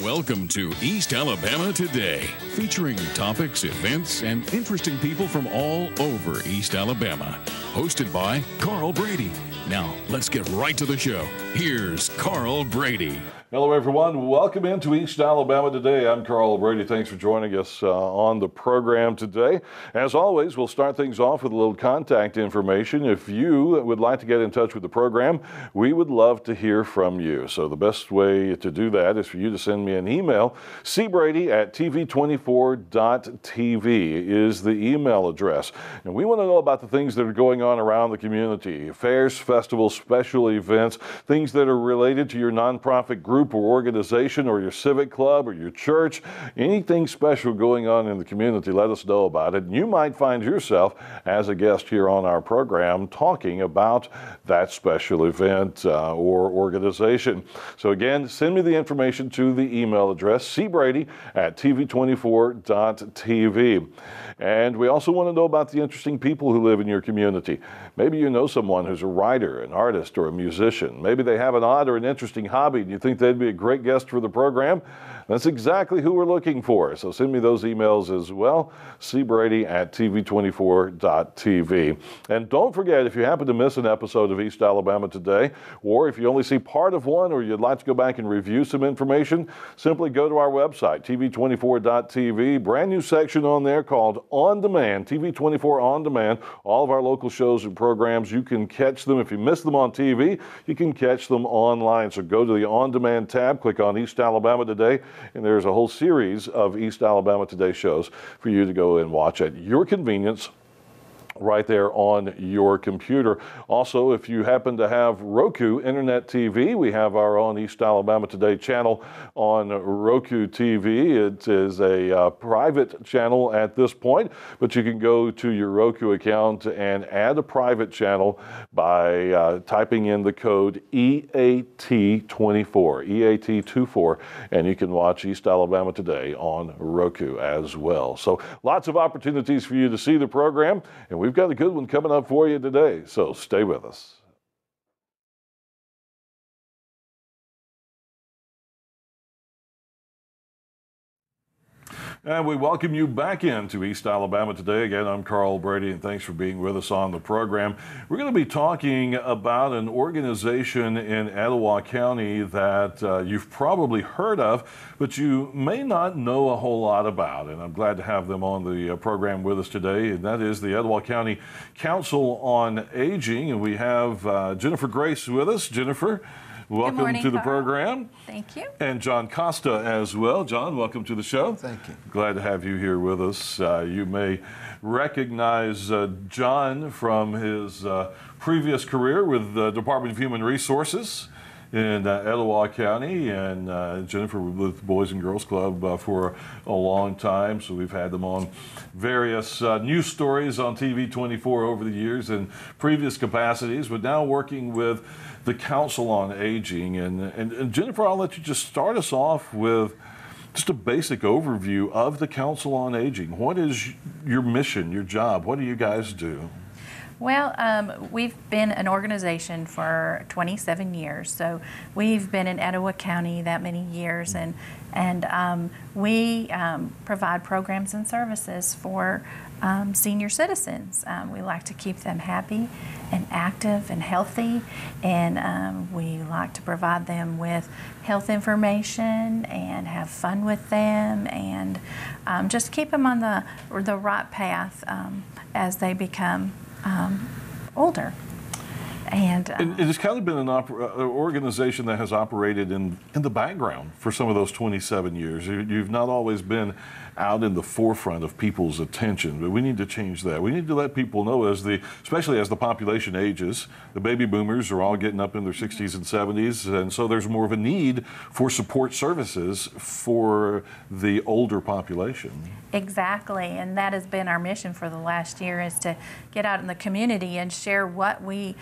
Welcome to East Alabama Today, featuring topics, events, and interesting people from all over East Alabama. Hosted by Carl Brady. Now, let's get right to the show. Here's Carl Brady. Hello, everyone. Welcome into East Alabama Today. I'm Carl Brady. Thanks for joining us on the program today. As always, we'll start things off with a little contact information. If you would like to get in touch with the program, we would love to hear from you. So the best way to do that is for you to send me an email. cbrady@tv24.tv is the email address. And we want to know about the things that are going on around the community, fairs, festivals, special events, things that are related to your nonprofit group or organization or your civic club or your church, anything special going on in the community, let us know about it. And you might find yourself as a guest here on our program talking about that special event or organization. So again, send me the information to the email address, cbrady@tv24.tv. And we also want to know about the interesting people who live in your community. Maybe you know someone who's a writer, an artist, or a musician. Maybe they have an odd or an interesting hobby and you think they'd be a great guest for the program. That's exactly who we're looking for. So send me those emails as well, cbrady@tv24.tv. And don't forget, if you happen to miss an episode of East Alabama Today, or if you only see part of one, or you'd like to go back and review some information, simply go to our website, tv24.tv. Brand new section on there called On Demand, TV24 On Demand. All of our local shows and programs, you can catch them. If you miss them on TV, you can catch them online. So go to the On Demand tab, click on East Alabama Today, and there's a whole series of East Alabama Today shows for you to go and watch at your convenience right there on your computer. Also, if you happen to have Roku Internet TV, we have our own East Alabama Today channel on Roku TV. It is a private channel at this point, but you can go to your Roku account and add a private channel by typing in the code EAT24, EAT24, and you can watch East Alabama Today on Roku as well. So lots of opportunities for you to see the program, and we've got a good one coming up for you today, so stay with us. And we welcome you back into East Alabama Today. Again, I'm Carl Brady, and thanks for being with us on the program. We're going to be talking about an organization in Etowah County that you've probably heard of, but you may not know a whole lot about. And I'm glad to have them on the program with us today, and that is the Etowah County Council on Aging. And we have Jennifer Grace with us. Jennifer, welcome morning, to the Carl. program. Thank you. And John Costa as well. John, welcome to the show. Thank you. Glad to have you here with us. You may recognize John from his previous career with the Department of Human Resources in Etowah County, and Jennifer with Boys and Girls Club for a long time. So we've had them on various news stories on TV24 over the years in previous capacities, but now working with the Council on Aging. And Jennifer, I'll let you just start us off with just a basic overview of the Council on Aging. What is your mission, your job? What do you guys do? Well, we've been an organization for 27 years, so we've been in Etowah County that many years, and we provide programs and services for senior citizens. We like to keep them happy and active and healthy, and we like to provide them with health information and have fun with them, and just keep them on the right path as they become older. And it's kind of been an organization that has operated in the background for some of those 27 years. You've not always been out in the forefront of people's attention, but we need to change that. We need to let people know, especially as the population ages, the baby boomers are all getting up in their 60s and 70s, and so there's more of a need for support services for the older population. Exactly, and that has been our mission for the last year, is to get out in the community and share what we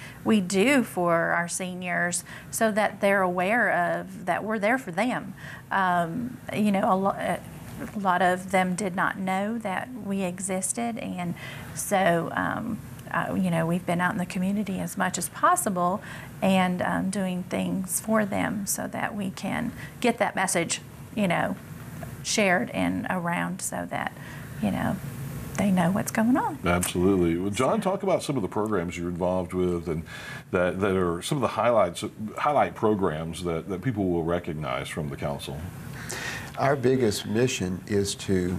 do for our seniors, so that they're aware of that we're there for them. You know, a lot of them did not know that we existed, and so you know, we've been out in the community as much as possible and doing things for them so that we can get that message shared and around so that, they know what's going on. Absolutely. Well, John, talk about some of the programs you're involved with, and that are some of the highlight programs that people will recognize from the council. Our biggest mission is to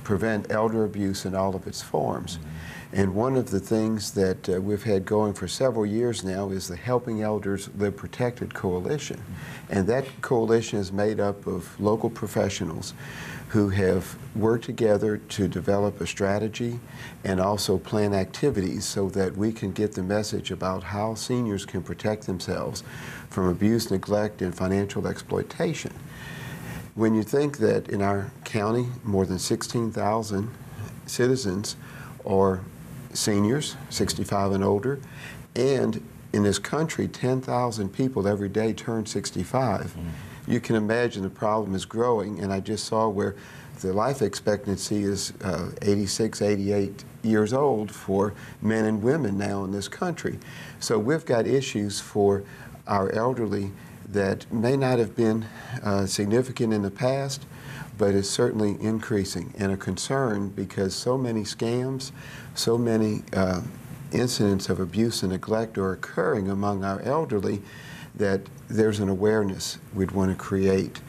prevent elder abuse in all of its forms. And one of the things that we've had going for several years now is the Helping Elders Live Protected Coalition. And that coalition is made up of local professionals who have worked together to develop a strategy and also plan activities so that we can get the message about how seniors can protect themselves from abuse, neglect, and financial exploitation. When you think that in our county, more than 16,000 citizens are seniors, 65 and older, and in this country, 10,000 people every day turn 65. You can imagine the problem is growing, and I just saw where the life expectancy is 86, 88 years old for men and women now in this country. So we've got issues for our elderly that may not have been significant in the past, but is certainly increasing, and a concern because so many scams, so many incidents of abuse and neglect are occurring among our elderly that there's an awareness we'd want to create.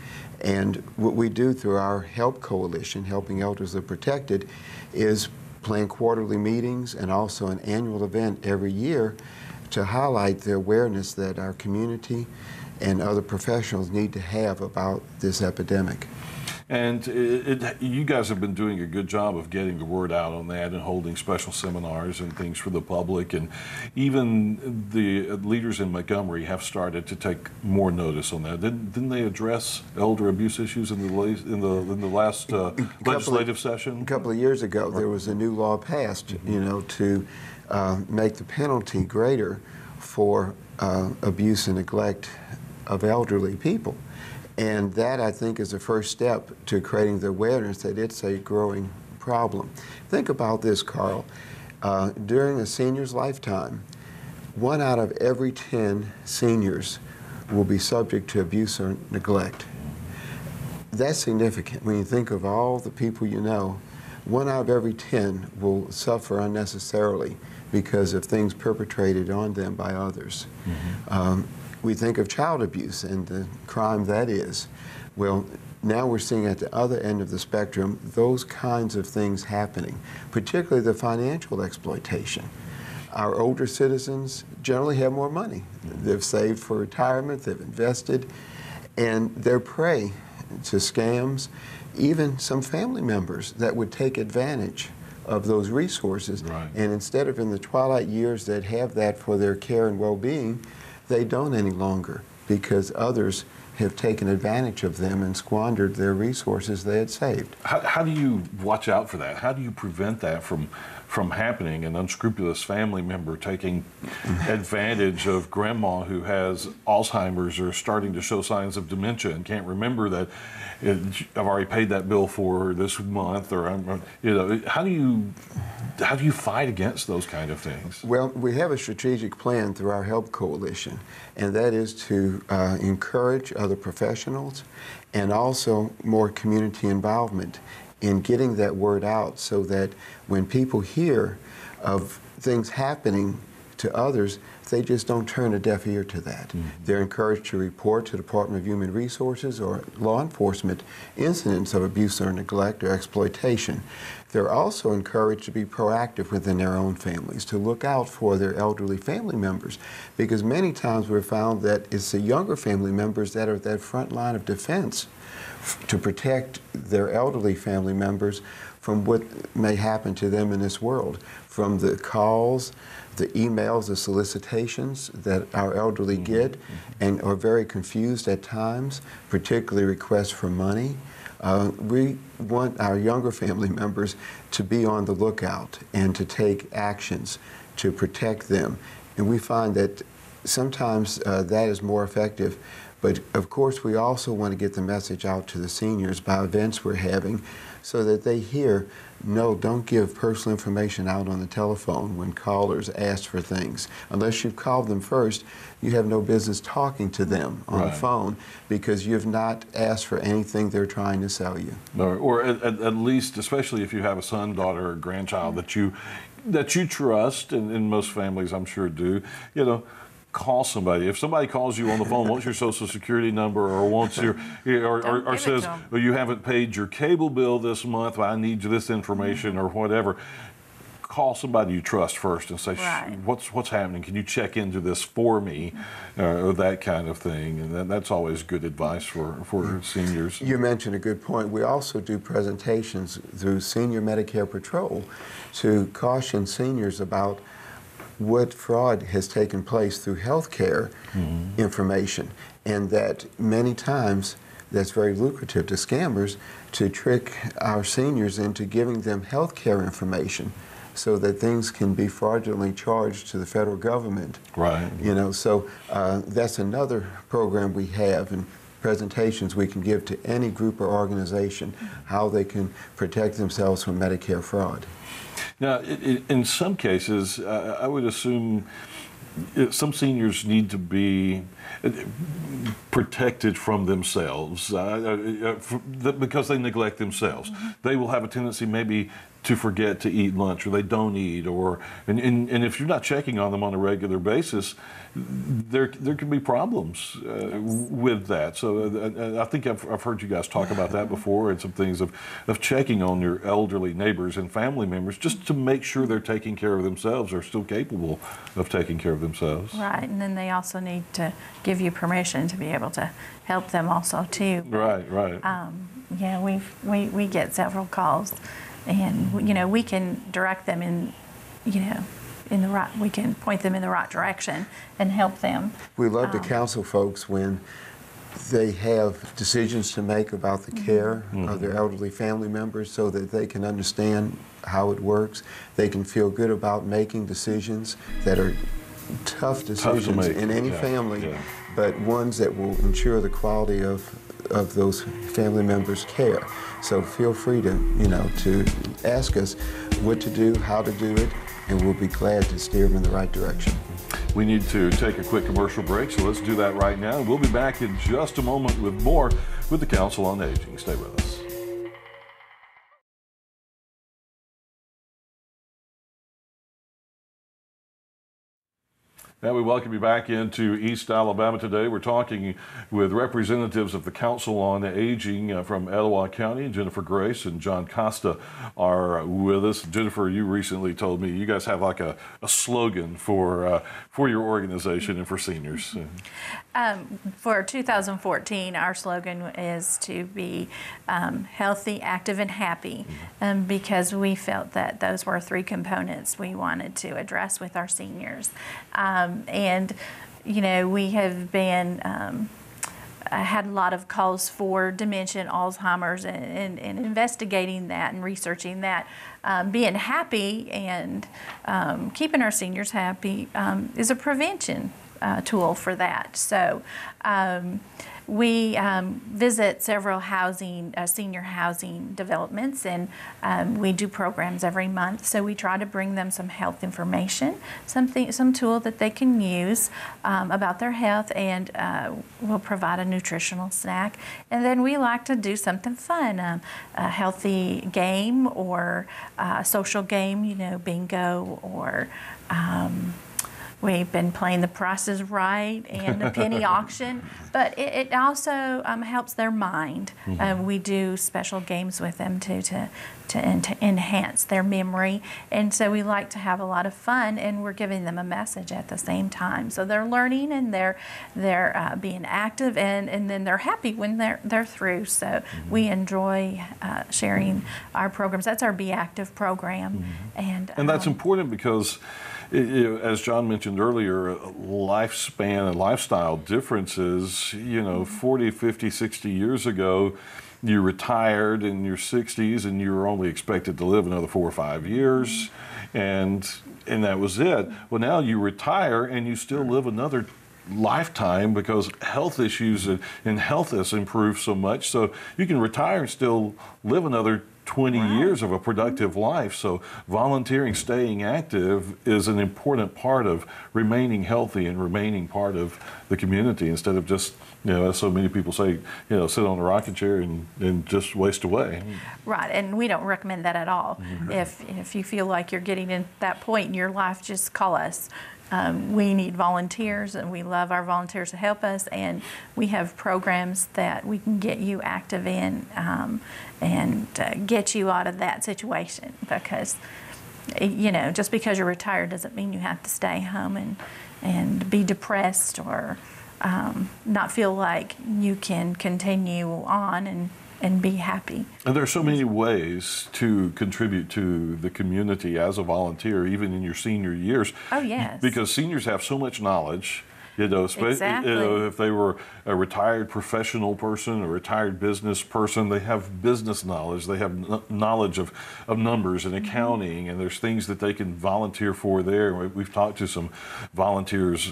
And what we do through our HELP coalition, Helping Elders Live Protected, is plan quarterly meetings and also an annual event every year to highlight the awareness that our community and other professionals need to have about this epidemic. And you guys have been doing a good job of getting the word out on that and holding special seminars and things for the public. And even the leaders in Montgomery have started to take more notice on that. Didn't they address elder abuse issues in the last legislative session? A couple of years ago, there was a new law passed, to make the penalty greater for abuse and neglect of elderly people. And that, I think, is the first step to creating the awareness that it's a growing problem. Think about this, Carl. During a senior's lifetime, 1 out of every 10 seniors will be subject to abuse or neglect. That's significant when you think of all the people you know. 1 out of every 10 will suffer unnecessarily because of things perpetrated on them by others. We think of child abuse and the crime that is. Well, now we're seeing at the other end of the spectrum those kinds of things happening, particularly the financial exploitation. Our older citizens generally have more money. They've saved for retirement, they've invested, and they're prey to scams, even some family members that would take advantage of those resources. Right. And instead of in the twilight years that have that for their care and well-being, they don't any longer because others have taken advantage of them and squandered their resources they had saved. How do you watch out for that? How do you prevent that from happening, an unscrupulous family member taking advantage of grandma who has Alzheimer's or starting to show signs of dementia and can't remember that I've already paid that bill for her this month, or how do you fight against those kind of things? Well, we have a strategic plan through our HELP coalition, and that is to encourage other professionals and also more community involvement in getting that word out so that when people hear of things happening to others, they just don't turn a deaf ear to that. They're encouraged to report to the Department of Human Resources or law enforcement incidents of abuse or neglect or exploitation. They're also encouraged to be proactive within their own families, to look out for their elderly family members, because many times we've found that it's the younger family members that are at that front line of defense to protect their elderly family members from what may happen to them in this world, from the calls, the emails, the solicitations that our elderly get and are very confused at times, particularly requests for money. We want our younger family members to be on the lookout and to take actions to protect them. And we find that sometimes that is more effective But of course, we also want to get the message out to the seniors by events we're having so that they hear, no, don't give personal information out on the telephone when callers ask for things. Unless you've called them first, you have no business talking to them on the phone because you've not asked for anything they're trying to sell you. Or at least, especially if you have a son, daughter, or grandchild that you trust, and most families I'm sure do, you know, call somebody. If somebody calls you on the phone, wants your social security number, or wants your, or says, well, you haven't paid your cable bill this month, well, I need this information, or whatever, call somebody you trust first and say, what's happening? Can you check into this for me? Or that kind of thing. And that's always good advice for seniors. You mentioned a good point. We also do presentations through Senior Medicare Patrol to caution seniors about what fraud has taken place through health care information, and that many times that's very lucrative to scammers to trick our seniors into giving them health care information so that things can be fraudulently charged to the federal government. Right. You know, so that's another program we have, and presentations we can give to any group or organization how they can protect themselves from Medicare fraud. Now, in some cases, I would assume some seniors need to be protected from themselves because they neglect themselves. They will have a tendency maybe to forget to eat lunch, or they don't eat, and if you're not checking on them on a regular basis, there can be problems with that. So I think I've heard you guys talk about that before, and some things of checking on your elderly neighbors and family members just to make sure they're taking care of themselves, or still capable of taking care of themselves. Right, and then they also need to give you permission to be able to help them also too. Right. Yeah, we get several calls, and you know, we can direct them in, you know, we can point them in the right direction and help them. We love to counsel folks when they have decisions to make about the care of their elderly family members, so that they can understand how it works. They can feel good about making decisions that are tough decisions in any family, but ones that will ensure the quality of those family members' care. So feel free to, you know, to ask us what to do, how to do it, and we'll be glad to steer them in the right direction. We need to take a quick commercial break, so let's do that right now. We'll be back in just a moment with more with the Council on Aging. Stay with us. Now we welcome you back into East Alabama today. We're talking with representatives of the Council on Aging from Etowah County. Jennifer Grace and John Costa are with us. Jennifer, you recently told me you guys have like a slogan for your organization and for seniors. For 2014, our slogan is to be healthy, active, and happy, because we felt that those were three components we wanted to address with our seniors. And, you know, we have been, had a lot of calls for dementia and Alzheimer's, and investigating that and researching that. Being happy and keeping our seniors happy is a prevention tool for that. So we visit several senior housing developments, and we do programs every month. So we try to bring them some health information, some tool that they can use about their health, and we'll provide a nutritional snack. And then we like to do something fun, a healthy game or a social game, you know, bingo, or we've been playing The Price is Right and a penny auction, but it also helps their mind. We do special games with them too to enhance their memory, and so we like to have a lot of fun, and we're giving them a message at the same time. So they're learning, and they're being active, and then they're happy when they're through. So we enjoy sharing our programs. That's our Be Active program, and that's important because, as John mentioned earlier, lifespan and lifestyle differences. You know, 40, 50, 60 years ago, you retired in your 60s and you were only expected to live another 4 or 5 years, and that was it. Well, now you retire and you still live another lifetime because health issues and health has improved so much. So you can retire and still live another 20 years of a productive life. So volunteering, staying active is an important part of remaining healthy and remaining part of the community instead of just, as so many people say, sit on a rocking chair and just waste away. Right, and we don't recommend that at all. If you feel like you're getting in that point in your life, just call us. We need volunteers, and we love our volunteers to help us, and we have programs that we can get you active in and get you out of that situation, because just because you're retired doesn't mean you have to stay home and be depressed or not feel like you can continue on and be happy. And there are so many ways to contribute to the community as a volunteer, even in your senior years. Oh, yes. Because seniors have so much knowledge, especially Exactly. If they were a retired professional person, a retired business person, they have business knowledge, they have knowledge of numbers and accounting, and there's things that they can volunteer for there. We've talked to some volunteers,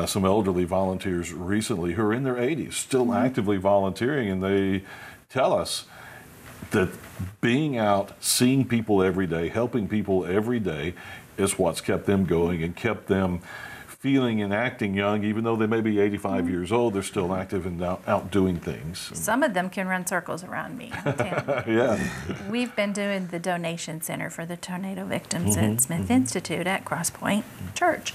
some elderly volunteers recently who are in their 80s, still actively volunteering, and they tell us that being out, seeing people every day, helping people every day is what's kept them going and kept them feeling and acting young. Even though they may be 85 years old, they're still active and out doing things. Some of them can run circles around me. I'm telling you. Yeah. We've been doing the donation center for the tornado victims at Smith Institute at Cross Point Church.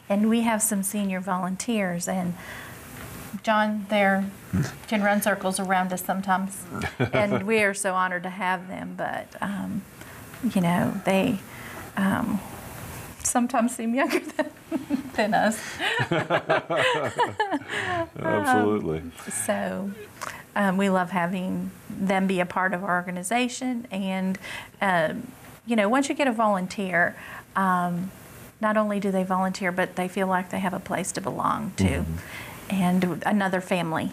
And we have some senior volunteers, and John there can run circles around us sometimes, and we are so honored to have them. But they sometimes seem younger than us. Absolutely. So we love having them be a part of our organization, and once you get a volunteer, not only do they volunteer, but they feel like they have a place to belong to. And another family.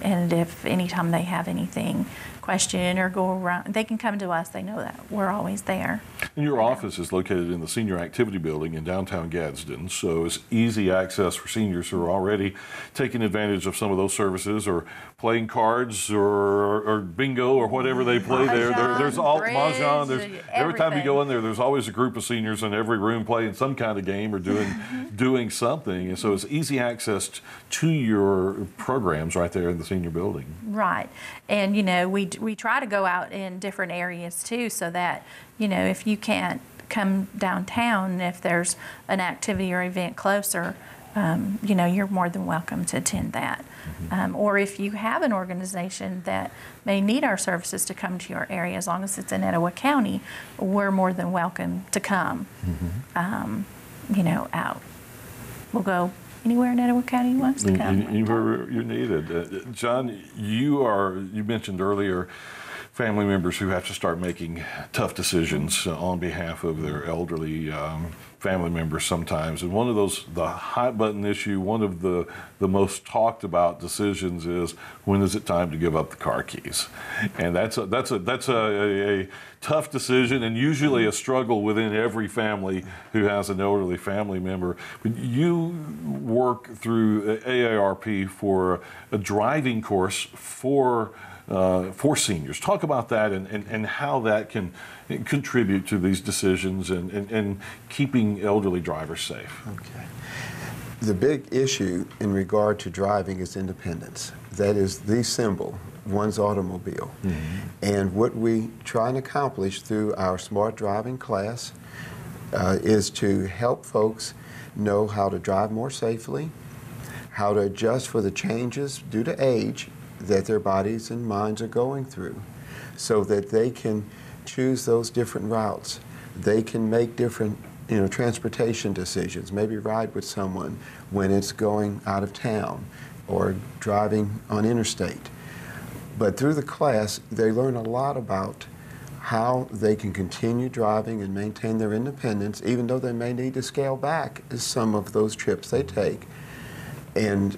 And if anytime they have anything, question or go around, they can come to us. They know that we're always there. And your office is located in the Senior Activity Building in downtown Gadsden, so it's easy access for seniors who are already taking advantage of some of those services or playing cards or bingo or whatever they play there. There's all mahjong. Every time you go in there, there's always a group of seniors in every room playing some kind of game or doing something. And so it's easy access to your programs right there in the senior building. Right. And, we try to go out in different areas too, so that, if you can't come downtown, if there's an activity or event closer, you're more than welcome to attend that. Or if you have an organization that may need our services to come to your area, as long as it's in Etowah County, we're more than welcome to come, out. We'll go anywhere in Etowah County you want us to come. Anywhere you're needed. John, you mentioned earlier family members who have to start making tough decisions on behalf of their elderly family members sometimes. And one of those, the hot button issue, one of the most talked about decisions is, when is it time to give up the car keys? And that's a tough decision, and usually a struggle within every family who has an elderly family member. But you work through AARP for a driving course for seniors. Talk about that and how that can contribute to these decisions and keeping elderly drivers safe. Okay. The big issue in regard to driving is independence. That is the symbol, one's automobile. And what we try and accomplish through our smart driving class is to help folks know how to drive more safely, how to adjust for the changes due to age that their bodies and minds are going through, so that they can choose those different routes. They can make different transportation decisions, maybe ride with someone when it's going out of town or driving on interstate. But through the class, they learn a lot about how they can continue driving and maintain their independence, even though they may need to scale back some of those trips they take. And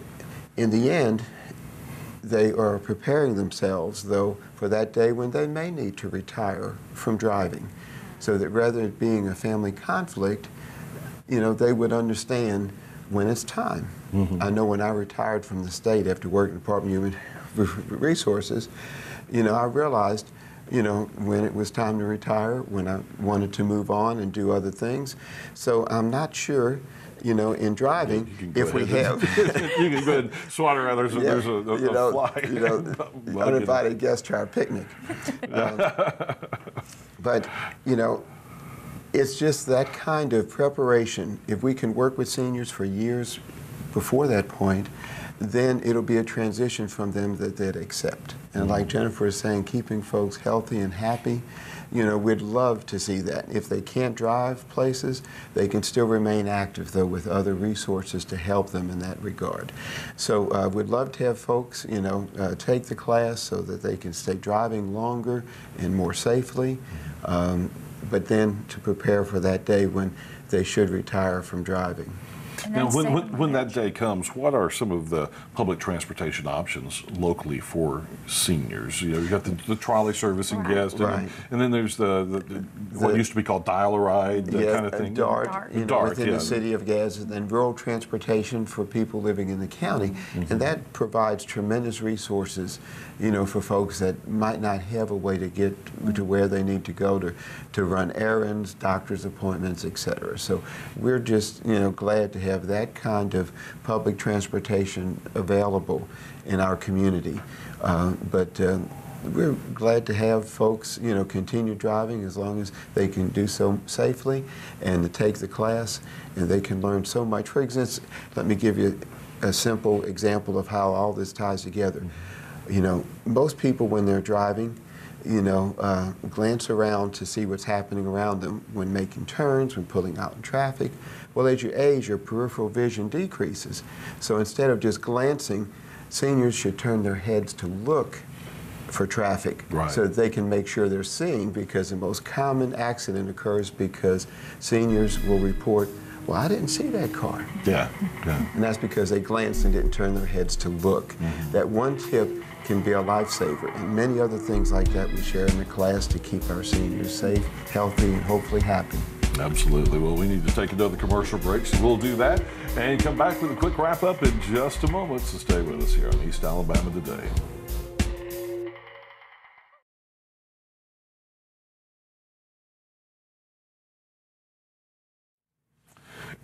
in the end, they are preparing themselves, though, for that day when they may need to retire from driving, so that rather than being a family conflict, they would understand when it's time. I know when I retired from the state after working in the Department of Human Resources, you know, I realized, you know, when it was time to retire, when I wanted to move on and do other things. So I'm not sure, you know, in driving, if we have... You can go ahead and swat around. There's a fly. You know, uninvited guest to our picnic. But, you know, it's just that kind of preparation. If we can work with seniors for years before that point, then it'll be a transition from them that they'd accept. And like Jennifer is saying, keeping folks healthy and happy, you know, we'd love to see that. If they can't drive places, they can still remain active, though, with other resources to help them in that regard. So we'd love to have folks, you know, take the class so that they can stay driving longer and more safely, but then to prepare for that day when they should retire from driving. Now, when that day comes, what are some of the public transportation options locally for seniors? You know, you got the trolley service in Gadsden, and then there's what used to be called Dial-A-Ride, that kind of thing. DART, you know, within the city of Gadsden, and rural transportation for people living in the county, and that provides tremendous resources, you know, for folks that might not have a way to get to where they need to go to run errands, doctor's appointments, etc. So we're just, you know, glad to have that kind of public transportation available in our community. But we're glad to have folks, you know, continue driving as long as they can do so safely and to take the class, and they can learn so much. For instance, let me give you a simple example of how all this ties together. You know, most people when they're driving, you know, glance around to see what's happening around them when making turns, when pulling out in traffic. Well, as you age, your peripheral vision decreases. So instead of just glancing, seniors should turn their heads to look for traffic so that they can make sure they're seeing, because the most common accident occurs because seniors will report, well, I didn't see that car. Yeah. And that's because they glanced and didn't turn their heads to look. That one tip can be a lifesaver, and many other things like that we share in the class to keep our seniors safe, healthy, and hopefully happy. Absolutely. Well, we need to take another commercial break, so we'll do that and come back with a quick wrap-up in just a moment. So stay with us here on East Alabama Today.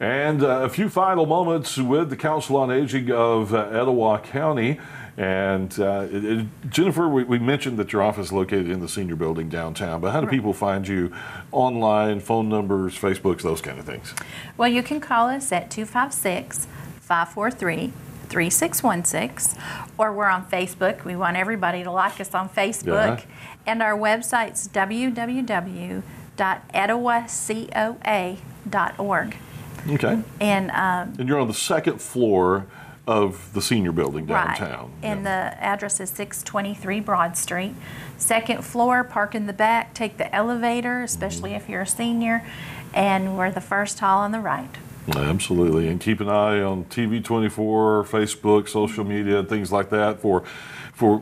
And a few final moments with the Council on Aging of Etowah County. And Jennifer, we mentioned that your office is located in the senior building downtown, but how do people find you online, phone numbers, Facebooks, those kind of things? Well, you can call us at 256-543-3616, or we're on Facebook. We want everybody to like us on Facebook. And our website's www.etowahcoa.org. Okay. And you're on the second floor of the senior building downtown. Right. And the address is 623 Broad Street. Second floor, park in the back, take the elevator, especially if you're a senior, and we're the first hall on the right. Absolutely. And keep an eye on TV24, Facebook, social media, things like that for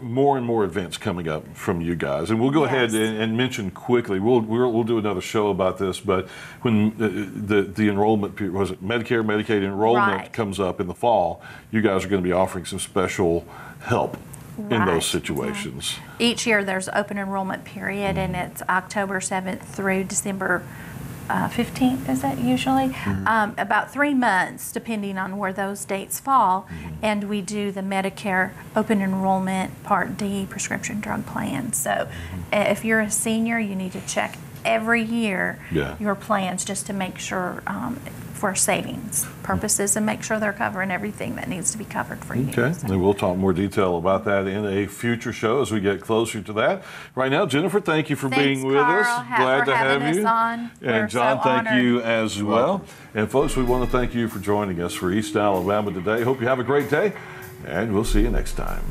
more and more events coming up from you guys. And we'll go ahead and mention quickly, we'll do another show about this, but when the enrollment period, was it Medicare, Medicaid enrollment comes up in the fall, you guys are going to be offering some special help in those situations. Each year there's open enrollment period, and it's October 7th through December 15th, is that usually? About 3 months, depending on where those dates fall. And we do the Medicare open enrollment Part D prescription drug plan. So if you're a senior, you need to check every year your plans just to make sure for savings purposes and make sure they're covering everything that needs to be covered for you. Okay, and we'll talk more detail about that in a future show as we get closer to that. Right now, Jennifer, thank you for being with us. Glad to have you. And John, thank you as well. And folks, we want to thank you for joining us for East Alabama Today. Hope you have a great day, and we'll see you next time.